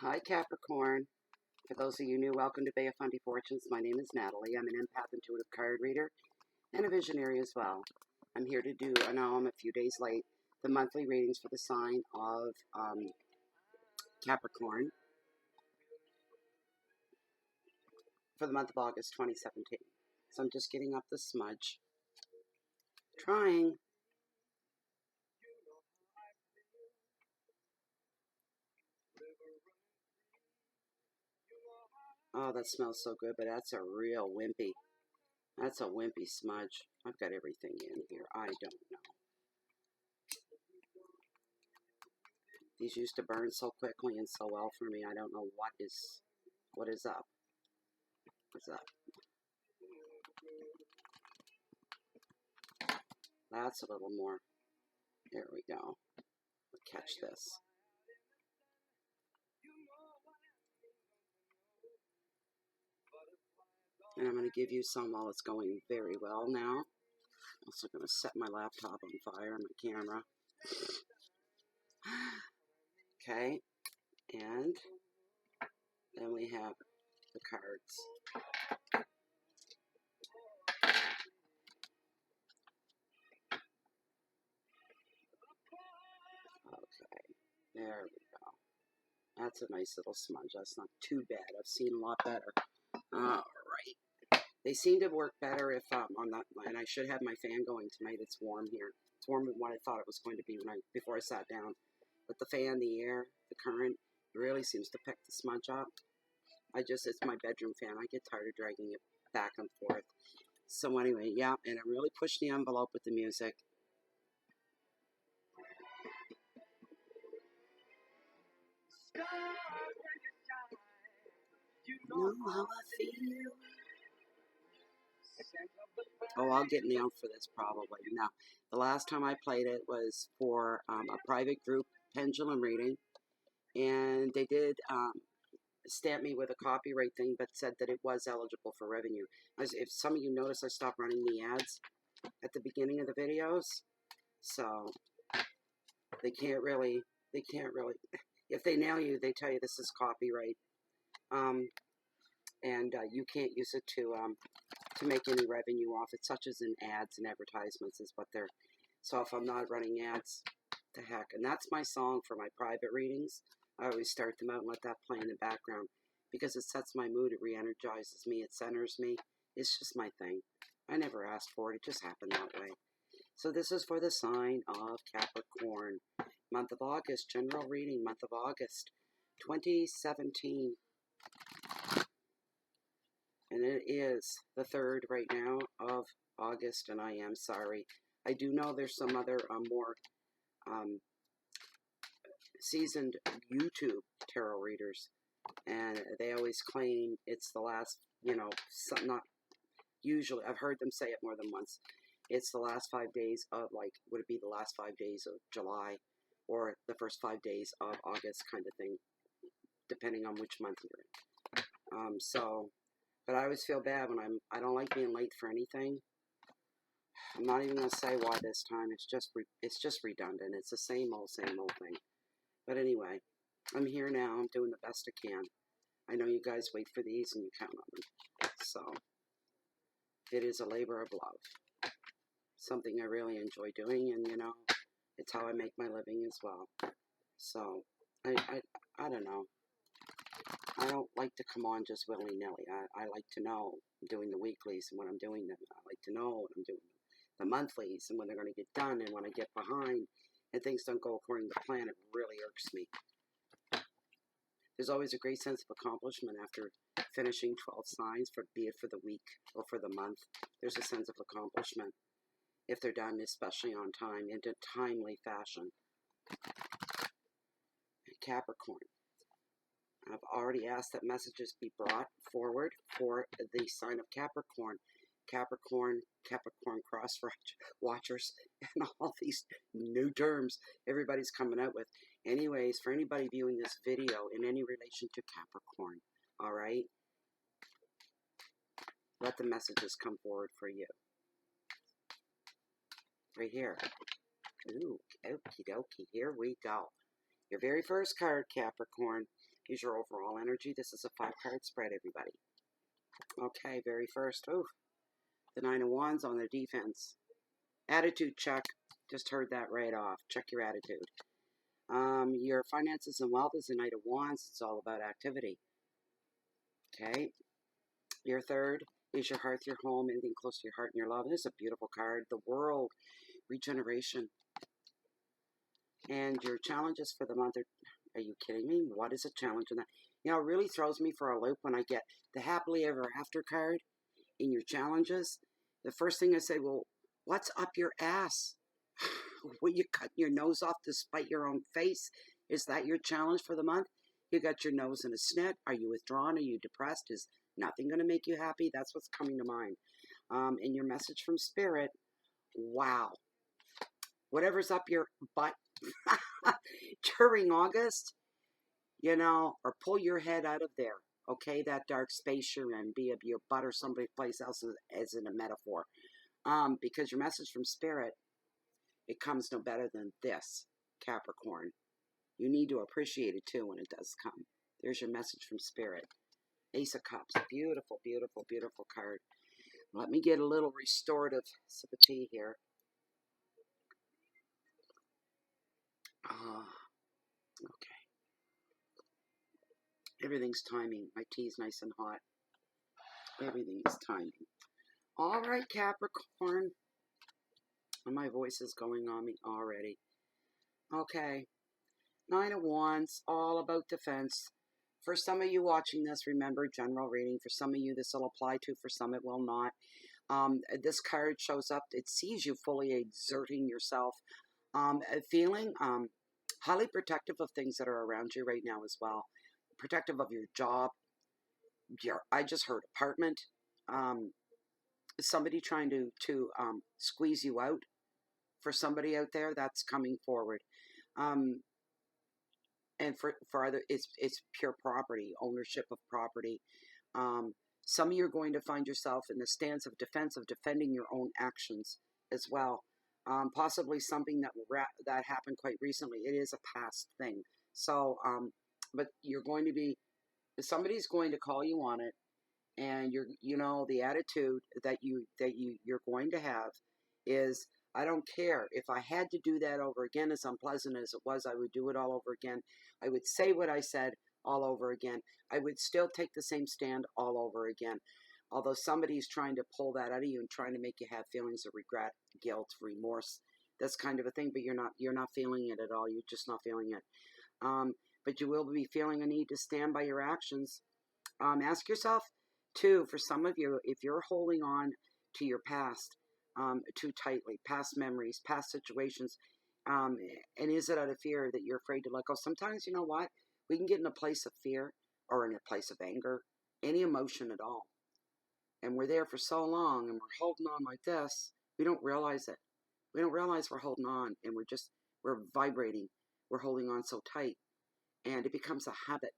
Hi, Capricorn. For those of you new, welcome to Bay of Fundy Fortunes. My name is Natalie. I'm an empath intuitive card reader and a visionary as well. I'm here to do, I know I'm a few days late, the monthly readings for the sign of Capricorn for the month of August 2017. So I'm just getting up the smudge. Trying. Oh, that smells so good, but that's a real wimpy. That's a wimpy smudge. I've got everything in here. I don't know. These used to burn so quickly and so well for me. I don't know what is up. What's up? That's a little more. There we go. Catch this. And I'm going to give you some while it's going very well now. Also going to set my laptop on fire, my camera. Okay. And then we have the cards. Okay. There we go. That's a nice little smudge. That's not too bad. I've seen a lot better. All right. They seem to work better if on that. And I should have my fan going tonight. It's warm here. It's warmer than what I thought it was going to be before I sat down. But the fan, the air, the current really seems to pick the smudge up. It's my bedroom fan. I get tired of dragging it back and forth. So anyway, yeah, and I really pushed the envelope with the music. You know how I feel. Oh, I'll get nailed for this probably. Now, the last time I played it was for a private group pendulum reading, and they did stamp me with a copyright thing, but said that it was eligible for revenue. If some of you notice, I stopped running the ads at the beginning of the videos, so they can't really, if they nail you, they tell you this is copyright, and you can't use it to make any revenue off it, such as in ads and advertisements is what they're, so if I'm not running ads, the heck. And that's my song for my private readings. I always start them out and let that play in the background because it sets my mood, it re-energizes me, it centers me. It's just my thing. I never asked for it, it just happened that way. So this is for the sign of Capricorn. Month of August, general reading, month of August 2017. And it is the 3rd right now of August, and I am sorry. I do know there's some other more seasoned YouTube tarot readers, and they always claim it's the last, not usually, I've heard them say it more than once. It's the last 5 days of, would it be the last 5 days of July or the first 5 days of August kind of thing, depending on which month you're in. But I always feel bad when I don't like being late for anything. I'm not even going to say why this time. It's just redundant. It's the same old thing. But anyway, I'm here now. I'm doing the best I can. I know you guys wait for these and you count on them. So, it is a labor of love. Something I really enjoy doing, and it's how I make my living as well. So, I don't know. I don't like to come on just willy-nilly. I like to know I'm doing the weeklies and when I'm doing them. I like to know when I'm doing the monthlies and when they're going to get done, and when I get behind and things don't go according to plan, it really irks me. There's always a great sense of accomplishment after finishing 12 signs, be it for the week or for the month. There's a sense of accomplishment if they're done, especially on time, in a timely fashion. Capricorn. I've already asked that messages be brought forward for the sign of Capricorn. Capricorn cross watchers, and all these new terms everybody's coming out with. Anyways, for anybody viewing this video in any relation to Capricorn, all right, let the messages come forward for you. right here. Ooh, okie dokie. Here we go. Your very first card, Capricorn, is your overall energy. This is a 5-card spread, everybody. Okay, very first. Ooh, the 9 of Wands on the defense. Attitude check. Just heard that right off. Check your attitude. Your finances and wealth is the Knight of Wands. It's all about activity. Okay. Your third is your hearth, your home, anything close to your heart and your love. This is a beautiful card. The world, regeneration. And your challenges for the month are you kidding me? What is a challenge in that? You know, it really throws me for a loop when I get the happily ever after card in your challenges. The first thing I say, well, what's up your ass? Will you cut your nose off to spite your own face? Is that your challenge for the month? You got your nose in a snit. Are you withdrawn? Are you depressed? Is nothing going to make you happy? That's what's coming to mind. And your message from Spirit, wow. Whatever's up your butt during August, you know, or pull your head out of there. Okay, that dark space you're in, be it your butt or someplace else as in a metaphor. Because your message from Spirit, it comes no better than this, Capricorn. You need to appreciate it too when it does come. There's your message from Spirit. Ace of Cups. Beautiful, beautiful, beautiful card. Let me get a little restorative sip of tea here. Okay. Everything's timing. My tea's nice and hot. Everything is timing. All right, Capricorn. My voice is going on me already. Okay. 9 of Wands, all about defense. For some of you watching this, remember, general reading. For some of you, this will apply to. For some, it will not. This card shows up. It sees you fully exerting yourself. Feeling highly protective of things that are around you right now as well. Protective of your job. I just heard apartment. Somebody trying to squeeze you out. For somebody out there, that's coming forward. And for other, it's pure property, ownership of property. Some of you are going to find yourself in the stance of defense, of defending your own actions as well. Possibly something that happened quite recently. It is a past thing. So, but you're going to be, somebody's going to call you on it, and the attitude that you're going to have is, I don't care. If I had to do that over again, as unpleasant as it was, I would do it all over again. I would say what I said all over again. I would still take the same stand all over again. Although somebody's trying to pull that out of you and trying to make you have feelings of regret, guilt, remorse, that's kind of a thing, but you're not feeling it at all. You're just not feeling it. But you will be feeling a need to stand by your actions. Ask yourself, too, for some of you, if you're holding on to your past too tightly, past memories, past situations, and is it out of fear that you're afraid to let go? Sometimes, you know what? We can get in a place of fear or in a place of anger, any emotion at all. And we're there for so long and we're holding on like this, we don't realize it. We don't realize we're holding on, and we're vibrating. We're holding on so tight, and it becomes a habit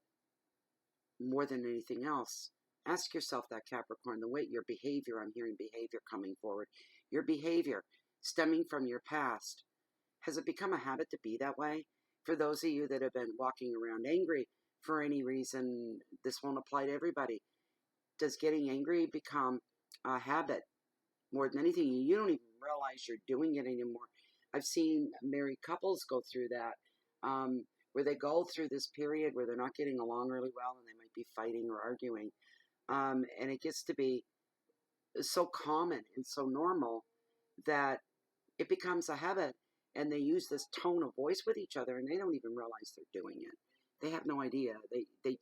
more than anything else. Ask yourself that, Capricorn, the way your behavior, I'm hearing behavior coming forward, your behavior stemming from your past, has it become a habit to be that way? For those of you that have been walking around angry for any reason, this won't apply to everybody. Does getting angry become a habit more than anything? You don't even realize you're doing it anymore. I've seen married couples go through that, where they go through this period where they're not getting along really well and they might be fighting or arguing. And it gets to be so common and so normal that it becomes a habit, and they use this tone of voice with each other, and they don't even realize they're doing it. They have no idea. They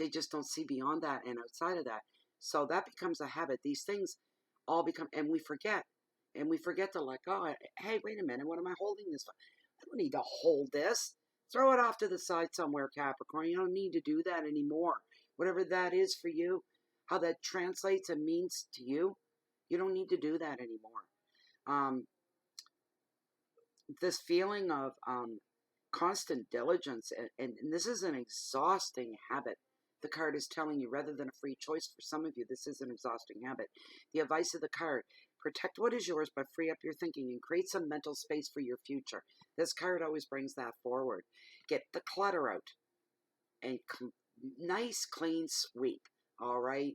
just don't see beyond that and outside of that. So that becomes a habit. These things all become, and we forget to let go. Hey, wait a minute. What am I holding this for? I don't need to hold this. Throw it off to the side somewhere, Capricorn. You don't need to do that anymore. Whatever that is for you, how that translates and means to you, you don't need to do that anymore. This feeling of constant diligence, and this is an exhausting habit. The card is telling you, rather than a free choice for some of you, this is an exhausting habit. The advice of the card, Protect what is yours, but free up your thinking and create some mental space for your future. This card always brings that forward. Get the clutter out and nice, clean sweep, all right,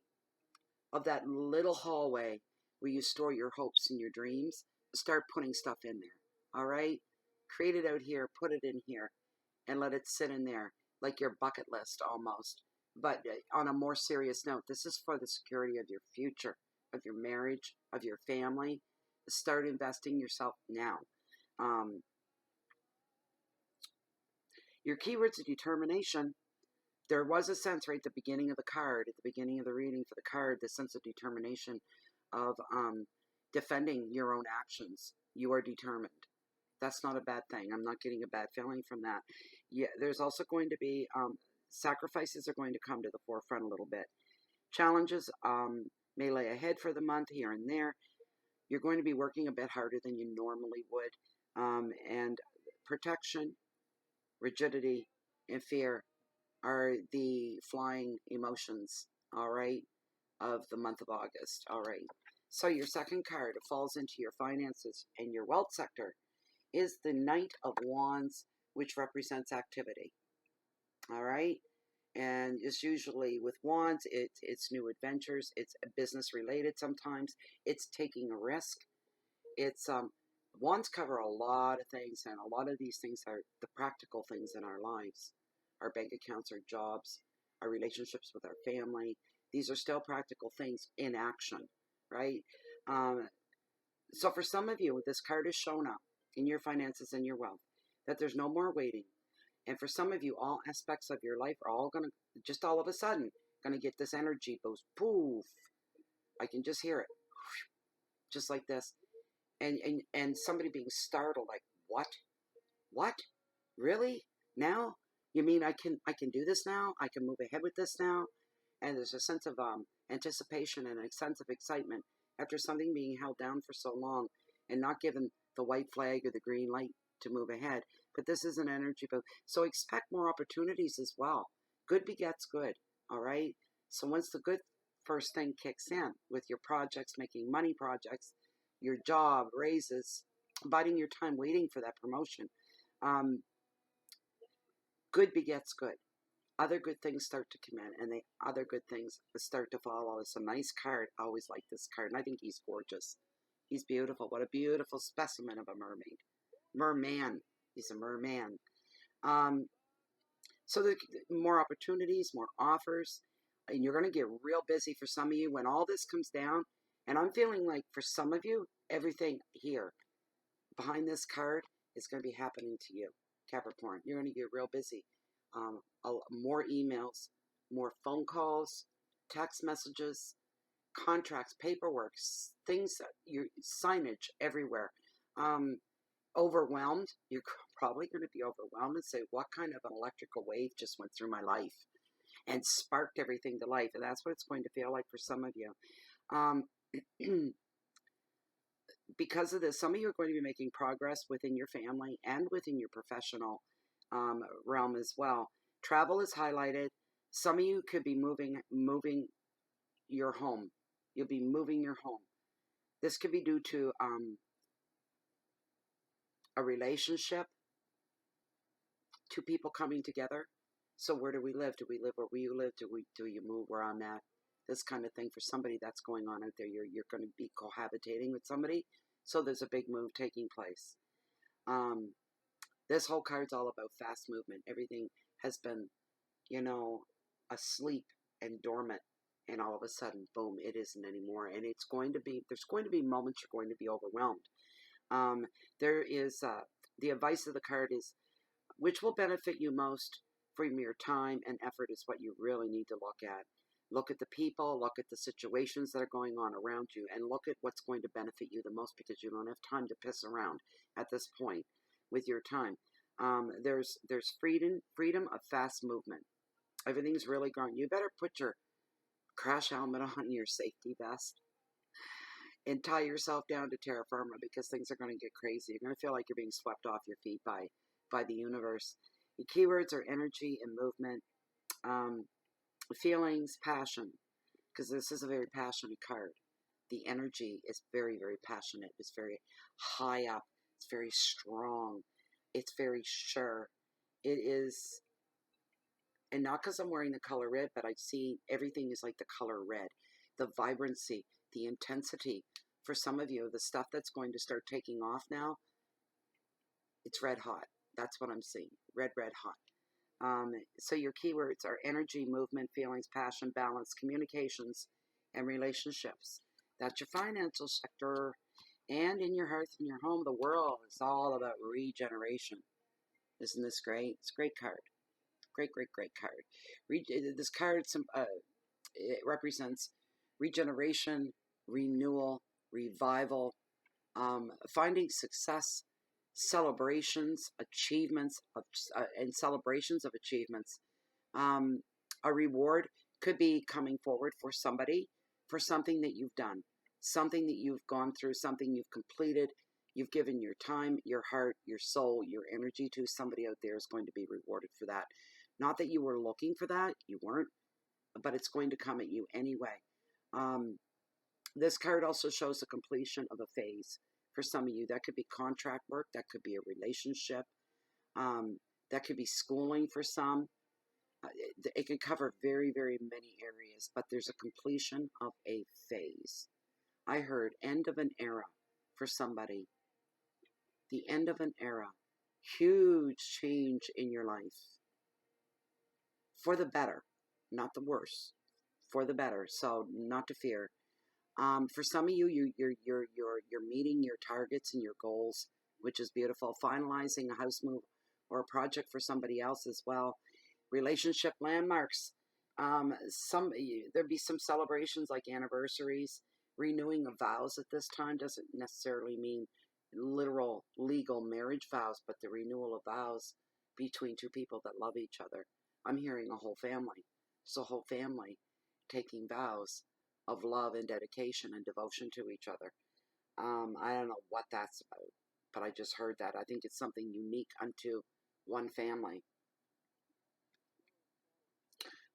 of that little hallway where you store your hopes and your dreams. Start putting stuff in there, all right? Create it out here, put it in here, and let it sit in there like your bucket list almost. But on a more serious note, this is for the security of your future, of your marriage, of your family. Start investing yourself now. Your keywords of determination. There was a sense right at the beginning of the card, at the beginning of the reading for the card, the sense of determination of defending your own actions. You are determined. That's not a bad thing. I'm not getting a bad feeling from that. Yeah, there's also going to be sacrifices are going to come to the forefront a little bit. Challenges may lay ahead for the month here and there. You're going to be working a bit harder than you normally would. And protection, rigidity, and fear are the flying emotions, all right, of the month of August, all right. So your second card falls into your finances and your wealth sector is the Knight of Wands, which represents activity, all right. And it's usually with wands, it's new adventures, it's business related sometimes, it's taking a risk, it's wands cover a lot of things, and a lot of these things are the practical things in our lives. Our bank accounts, our jobs, our relationships with our family. These are still practical things in action, right? So for some of you, this card has shown up in your finances and your wealth, that there's no more waiting. And for some of you, all aspects of your life are all going to, just all of a sudden, going to get this energy boost. Poof. I can just hear it. Just like this. And somebody being startled, like, what? What? Really? Now? You mean I can do this now? I can move ahead with this now? And there's a sense of anticipation and a sense of excitement after something being held down for so long and not given the white flag or the green light to move ahead. But this is an energy boost. So expect more opportunities as well. Good begets good, all right? So once the good first thing kicks in with your projects, making money projects, your job, raises, biding your time, waiting for that promotion, good begets good. Other good things start to come in, and the other good things start to follow. It's a nice card. I always like this card, and I think he's gorgeous. He's beautiful. What a beautiful specimen of a mermaid. Merman. He's a merman. So there's more opportunities, more offers, and you're going to get real busy for some of you when all this comes down. And I'm feeling like for some of you, everything here behind this card is going to be happening to you, Capricorn. You're going to get real busy. More emails, more phone calls, text messages, contracts, paperwork, things, your signage everywhere. Overwhelmed. You're probably going to be overwhelmed and say, what kind of an electrical wave just went through my life and sparked everything to life? And that's what it's going to feel like for some of you. Because of this, some of you are going to be making progress within your family and within your professional realm as well. Travel is highlighted. Some of you could be moving your home. You'll be moving your home. This could be due to a relationship, two people coming together. So where do we live? Do we live where you live? Do you move where I'm at? This kind of thing for somebody that's going on out there. You're going to be cohabitating with somebody. So there's a big move taking place. This whole card's all about fast movement. Everything has been, asleep and dormant. And all of a sudden, boom, it isn't anymore. And there's going to be moments you're going to be overwhelmed. There is, the advice of the card is, which will benefit you most from your time and effort is what you really need to look at. Look at the people, look at the situations that are going on around you, and look at what's going to benefit you the most, because you don't have time to piss around at this point with your time. There's freedom of fast movement. Everything's really growing. You better put your crash helmet on, your safety vest, and tie yourself down to terra firma, because things are going to get crazy. You're going to feel like you're being swept off your feet by the universe. The keywords are energy and movement. Feelings, passion, because this is a very passionate card. The energy is very, very passionate. It's very high up. It's very strong. It's very sure. It is, and not because I'm wearing the color red, but I see everything is like the color red. The vibrancy, the intensity. For some of you, the stuff that's going to start taking off now, it's red hot. That's what I'm seeing. Red, red hot. So your keywords are energy, movement, feelings, passion, balance, communications, and relationships. That's your financial sector. And in your hearth and your home, the world is all about regeneration. Isn't this great? It's a great card. Great, great, great card. This card it represents regeneration, renewal, revival, finding success, celebrations, achievements, and celebrations of achievements. A reward could be coming forward for somebody for something that you've done, something that you've gone through, something you've completed. You've given your time, your heart, your soul, your energy to. Somebody out there is going to be rewarded for that. Not that you were looking for that, you weren't, but it's going to come at you anyway. This card also shows the completion of a phase. For some of you, that could be contract work, that could be a relationship, that could be schooling for some. It could cover very, very many areas, but there's a completion of a phase. I heard end of an era for somebody. The end of an era. Huge change in your life. For the better, not the worse. For the better, so not to fear. For some of you, you're meeting your targets and your goals, which is beautiful. Finalizing a house move or a project for somebody else as well. Relationship landmarks. There'd be some celebrations like anniversaries. Renewing of vows at this time doesn't necessarily mean literal legal marriage vows, but the renewal of vows between two people that love each other. I'm hearing a whole family. So a whole family taking vows of love and dedication and devotion to each other. I don't know what that's about, but I just heard that. I think it's something unique unto one family.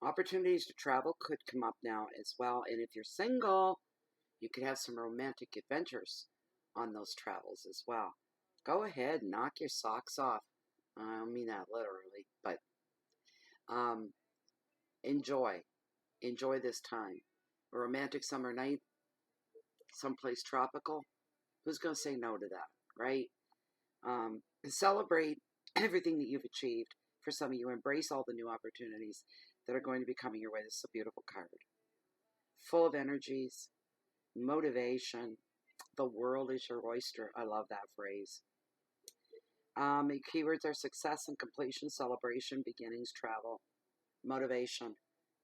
Opportunities to travel could come up now as well. And if you're single, you could have some romantic adventures on those travels as well. Go ahead, knock your socks off. I don't mean that literally, but enjoy this time. A romantic summer night, someplace tropical. Who's going to say no to that, right? Celebrate everything that you've achieved. For some of you, embrace all the new opportunities that are going to be coming your way. This is a beautiful card. Full of energies, motivation. The world is your oyster. I love that phrase. Keywords are success and completion, celebration, beginnings, travel, motivation,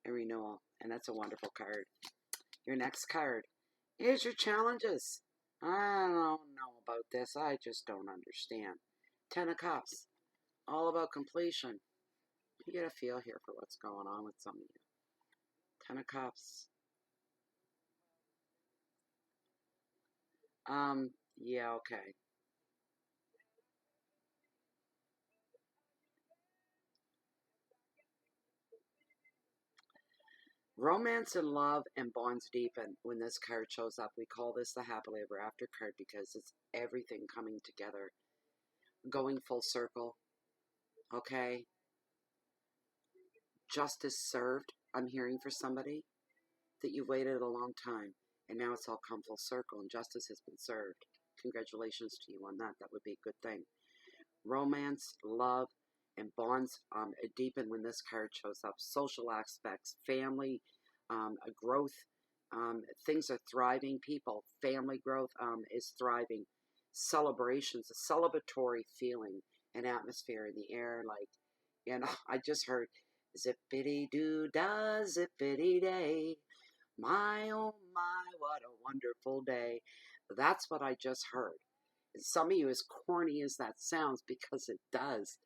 and renewal. And that's a wonderful card. Your next card is your challenges. I don't know about this. I just don't understand. 10 of Cups. All about completion. You get a feel here for what's going on with some of you. 10 of Cups. Yeah, okay. Romance and love and bonds deepen when this card shows up. We call this the happily ever after card because it's everything coming together, going full circle. Okay? Justice served. I'm hearing for somebody that you've waited a long time and now it's all come full circle and justice has been served. Congratulations to you on that. That would be a good thing. Romance, love, and bonds deepen when this card shows up. Social aspects, family, growth, things are thriving. People, family growth is thriving. Celebrations, a celebratory feeling, an atmosphere in the air. Like, I just heard zippity-doo-dah, zippity-day. My, oh my, what a wonderful day. That's what I just heard. And some of you, as corny as that sounds, because it does,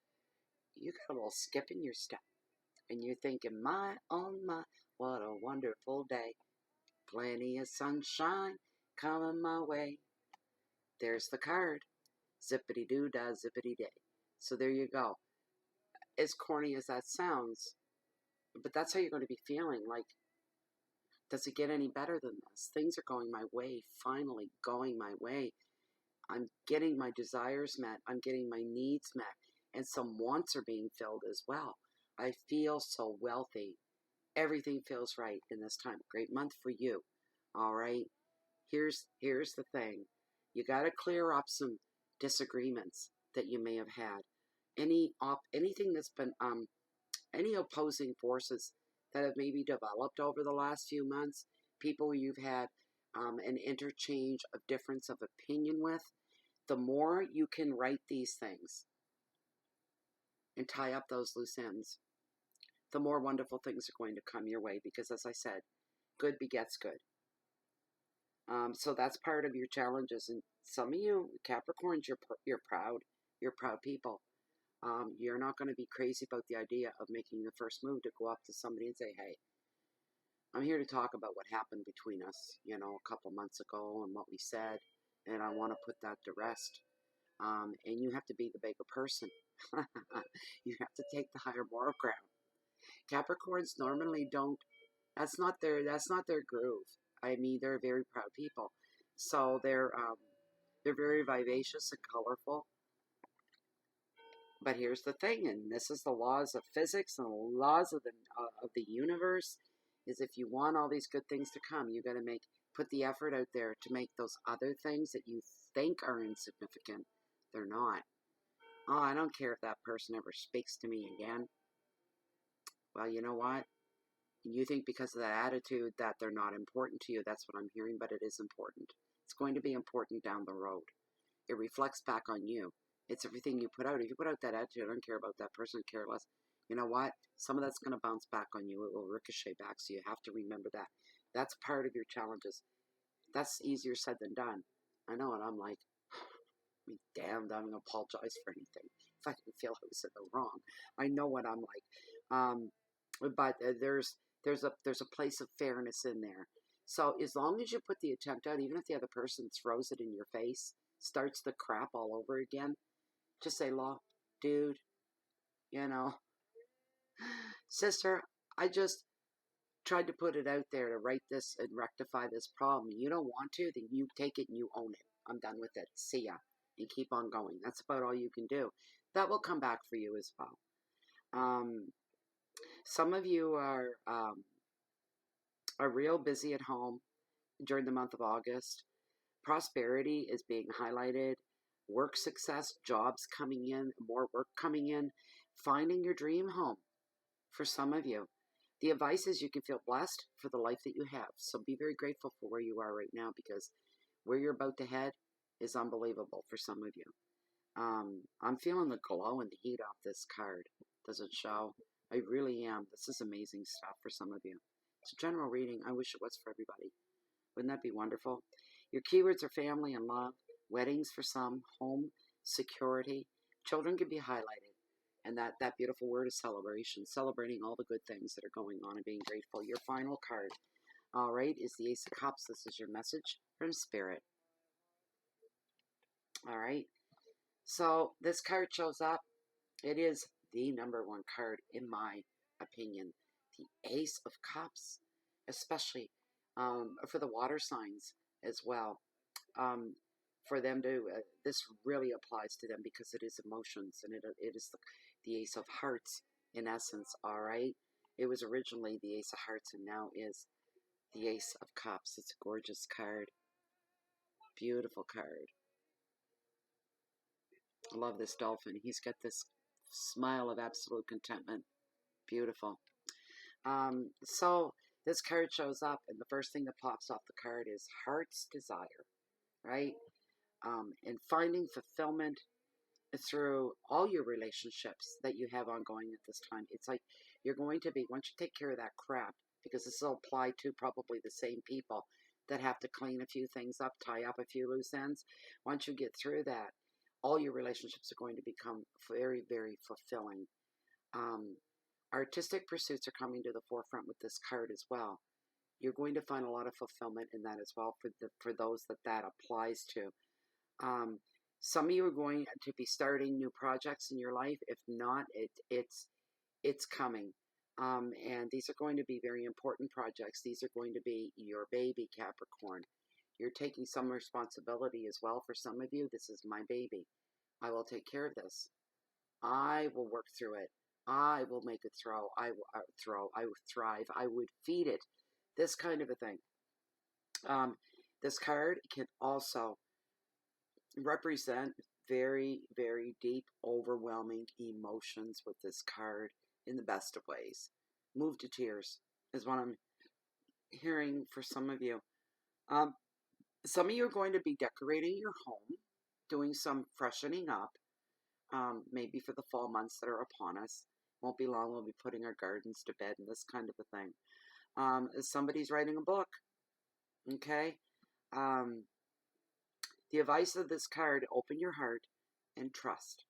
you got a little skip in your step. And you're thinking, my, oh my, what a wonderful day. Plenty of sunshine coming my way. There's the card. Zippity-doo-dah, zippity-day. So there you go. As corny as that sounds, but that's how you're going to be feeling. Like, Does it get any better than this? Things are going my way, finally going my way. I'm getting my desires met. I'm getting my needs met. And some wants are being filled as well. I feel so wealthy. Everything feels right in this time. Great month for you. All right. Here's the thing. You got to clear up some disagreements that you may have had. Anything that's been any opposing forces that have maybe developed over the last few months, people you've had an interchange of difference of opinion with, the more you can right these things and tie up those loose ends, the more wonderful things are going to come your way, because as I said, good begets good. So that's part of your challenges. And some of you Capricorns, you're proud. You're proud people. You're not going to be crazy about the idea of making the first move to go up to somebody and say, hey, I'm here to talk about what happened between us, a couple months ago and what we said, and I want to put that to rest. And you have to be the bigger person. You have to take the higher moral ground. Capricorns normally don't. That's not their groove. I mean, they're very proud people, so they're very vivacious and colorful. But here's the thing, and this is the laws of physics and the laws of the universe, is if you want all these good things to come, you got to put the effort out there to make those other things that you think are insignificant. They're not. Oh, I don't care if that person ever speaks to me again. Well, you know what? You think because of that attitude that they're not important to you. That's what I'm hearing, but it is important. It's going to be important down the road. It reflects back on you. It's everything you put out. If you put out that attitude, I don't care about that person, care less. You know what? Some of that's going to bounce back on you. It will ricochet back, so you have to remember that. That's part of your challenges. That's easier said than done. I know, and I'm like, I mean, damned, I'm going to apologize for anything. If I can feel I was in the wrong. I know what I'm like. But there's a place of fairness in there. So as long as you put the attempt out, even if the other person throws it in your face, starts the crap all over again, just say, "Law, dude, sister, I just tried to put it out there to right this and rectify this problem. You don't want to, then you take it and you own it. I'm done with it. See ya." And keep on going. That's about all you can do. That will come back for you as well. Some of you are real busy at home during the month of August. Prosperity is being highlighted. Work success, jobs coming in, more work coming in. Finding your dream home for some of you. The advice is you can feel blessed for the life that you have. So be very grateful for where you are right now, because where you're about to head is unbelievable for some of you. I'm feeling the glow and the heat off this card. Does it show? I really am. This is amazing stuff for some of you. It's a general reading. I wish it was for everybody. Wouldn't that be wonderful? Your keywords are family and love, weddings for some, home, security. Children can be highlighted. And that beautiful word is celebration. Celebrating all the good things that are going on and being grateful. Your final card, all right, is the Ace of Cups. This is your message from Spirit. All right. So this card shows up. It is the number one card, in my opinion. The Ace of Cups, especially for the water signs as well. For them to, this really applies to them because it is emotions, and it is the Ace of Hearts in essence, all right? It was originally the Ace of Hearts and now is the Ace of Cups. It's a gorgeous card. Beautiful card. I love this dolphin. He's got this smile of absolute contentment. Beautiful. So this card shows up, and the first thing that pops off the card is Heart's Desire, right? And finding fulfillment through all your relationships that you have ongoing at this time. It's like you're going to be, once you take care of that crap, because this will apply to probably the same people that have to clean a few things up, tie up a few loose ends. Once you get through that, all your relationships are going to become very, very fulfilling. Artistic pursuits are coming to the forefront with this card as well. You're going to find a lot of fulfillment in that as well for those that applies to. Some of you are going to be starting new projects in your life. If not, it's coming. And these are going to be very important projects. These are going to be your baby, Capricorn. You're taking some responsibility as well. For some of you, this is my baby. I will take care of this. I will work through it. I will make it throw. I will throw. I will thrive. I would feed it. This kind of a thing. This card can also represent very, very deep, overwhelming emotions with this card in the best of ways. Move to tears is what I'm hearing for some of you. Some of you are going to be decorating your home, doing some freshening up, maybe for the fall months that are upon us. Won't be long, we'll be putting our gardens to bed and this kind of a thing. Somebody's writing a book, okay? The advice of this card, open your heart and trust.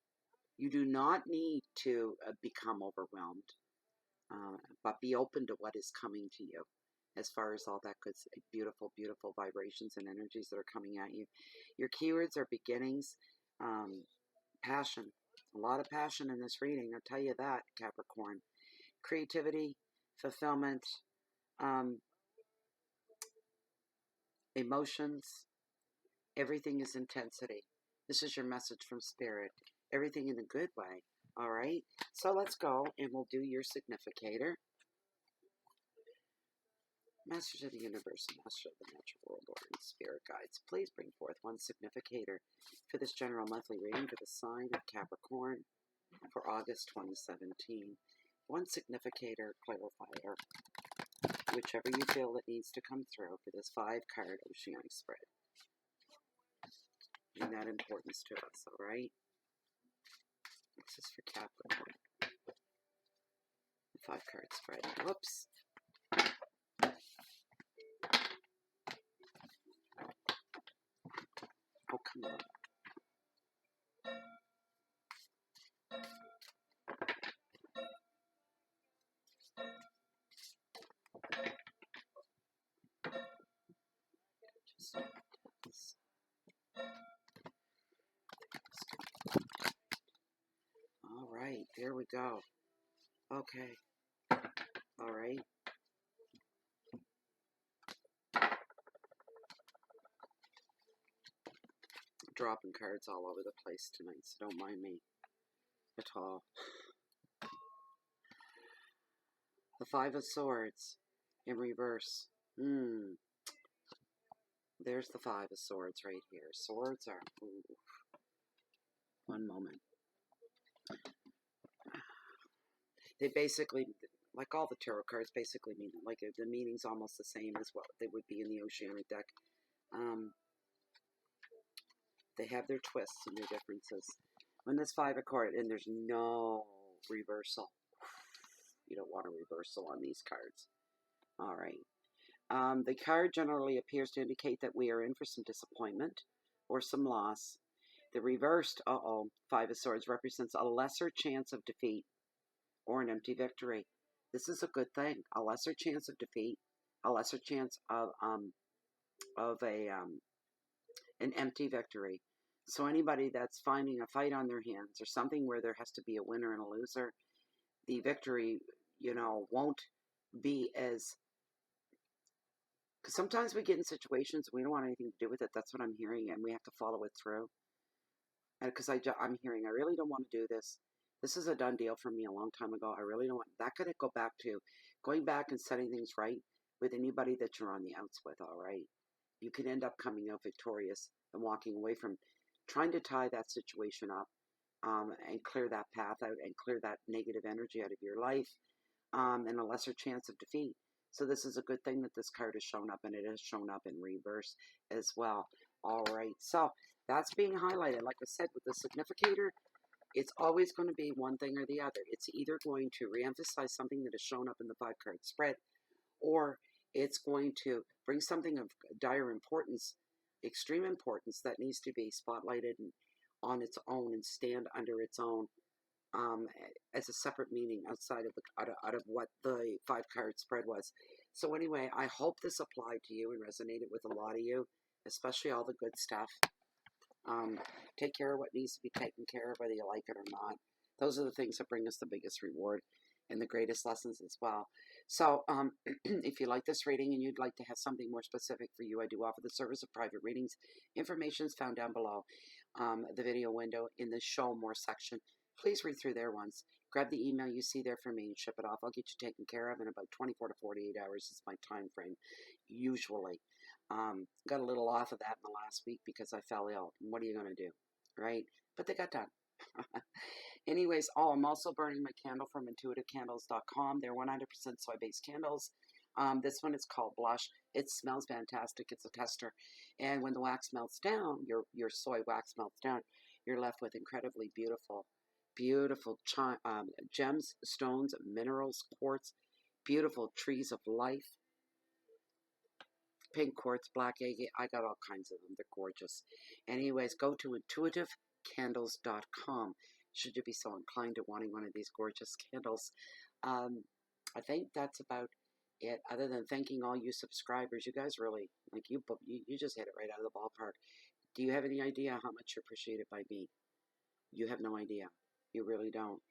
You do not need to become overwhelmed, but be open to what is coming to you as far as all that good, beautiful, beautiful vibrations and energies that are coming at you. Your keywords are beginnings, passion. A lot of passion in this reading, I'll tell you that, Capricorn. Creativity, fulfillment, emotions, everything is intensity. This is your message from Spirit. Everything in a good way. All right? So let's go and we'll do your significator. Masters of the universe, master of the natural world order, and spirit guides, please bring forth one significator for this general monthly reading for the sign of Capricorn for August 2017. One significator, clarifier, whichever you feel that needs to come through for this 5-card oceanic spread. Bring that importance to us, all right? This is for Capricorn. The 5-card spread. Whoops. Oh, come on. All right, there we go. Okay. All right. Dropping cards all over the place tonight, so don't mind me at all. The 5 of Swords in reverse. There's the 5 of Swords right here. Swords are... Ooh. One moment. They basically, like all the tarot cards, basically mean, like the meaning's almost the same as what they would be in the Oceanic deck. They have their twists and their differences. When this 5 of Cards, and there's no reversal. You don't want a reversal on these cards. All right. The card generally appears to indicate that we are in for some disappointment or some loss. The reversed, 5 of Swords represents a lesser chance of defeat or an empty victory. This is a good thing. A lesser chance of defeat, a lesser chance of an empty victory. So anybody that's finding a fight on their hands or something where there has to be a winner and a loser, the victory, won't be as... Because sometimes we get in situations we don't want anything to do with it. That's what I'm hearing, and we have to follow it through. Because I'm hearing, I really don't want to do this. This is a done deal for me a long time ago. I really don't want... That could go back to going back and setting things right with anybody that you're on the outs with, all right? You can end up coming out victorious and walking away from trying to tie that situation up and clear that path out and clear that negative energy out of your life and a lesser chance of defeat. So this is a good thing that this card has shown up, and it has shown up in reverse as well. All right, so that's being highlighted. Like I said, with the significator, it's always going to be one thing or the other. It's either going to reemphasize something that has shown up in the 5-card spread, or it's going to bring something of dire importance, extreme importance, that needs to be spotlighted and on its own and stand under its own as a separate meaning outside of out of what the 5-card spread was. So anyway, I hope this applied to you and resonated with a lot of you, especially all the good stuff. Take care of what needs to be taken care of, whether you like it or not. Those are the things that bring us the biggest reward. and the greatest lessons as well. So, if you like this reading and you'd like to have something more specific for you, I do offer the service of private readings. Information is found down below the video window in the show more section. Please read through there once. Grab the email you see there for me and ship it off. I'll get you taken care of in about 24 to 48 hours is my time frame, usually. Got a little off of that in the last week because I fell ill. What are you going to do, right? But they got done. Anyways, I'm also burning my candle from intuitivecandles.com. They're 100% soy-based candles. This one is called Blush. It smells fantastic. It's a tester. And when the wax melts down, your soy wax melts down, you're left with incredibly beautiful gems, stones, minerals, quartz, beautiful trees of life, pink quartz, black agate. I got all kinds of them. They're gorgeous. Anyways, go to intuitivecandles.com should you be so inclined to wanting one of these gorgeous candles. I think that's about it, other than thanking all you subscribers. You guys really, like, you just hit it right out of the ballpark. Do you have any idea how much you're appreciated by me? You have no idea. You really don't.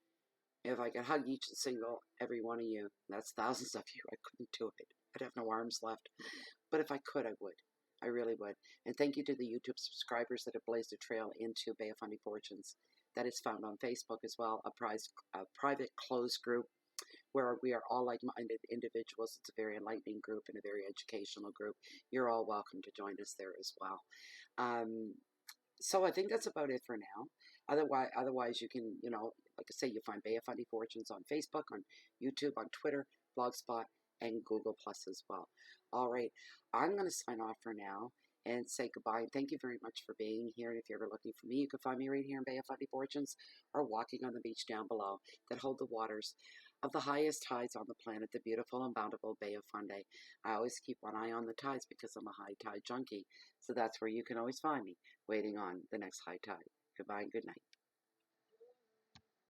If I could hug each and single, every one of you, that's thousands of you, I couldn't do it. I'd have no arms left. But if I could, I would. I really would. And thank you to the YouTube subscribers that have blazed a trail into Bay of Fundy Fortunes. That is found on Facebook as well, a private closed group where we are all like-minded individuals. It's a very enlightening group and a very educational group. You're all welcome to join us there as well. So I think that's about it for now. Otherwise, you can, like I say, you find Bay of Fundy Fortunes on Facebook, on YouTube, on Twitter, Blogspot, and Google Plus as well. All right, I'm going to sign off for now and say goodbye. Thank you very much for being here. And if you're ever looking for me, you can find me right here in Bay of Fundy Fortunes or walking on the beach down below that hold the waters of the highest tides on the planet, the beautiful and bountiful Bay of Fundy. I always keep one eye on the tides because I'm a high tide junkie. So that's where you can always find me, waiting on the next high tide. Goodbye and good night.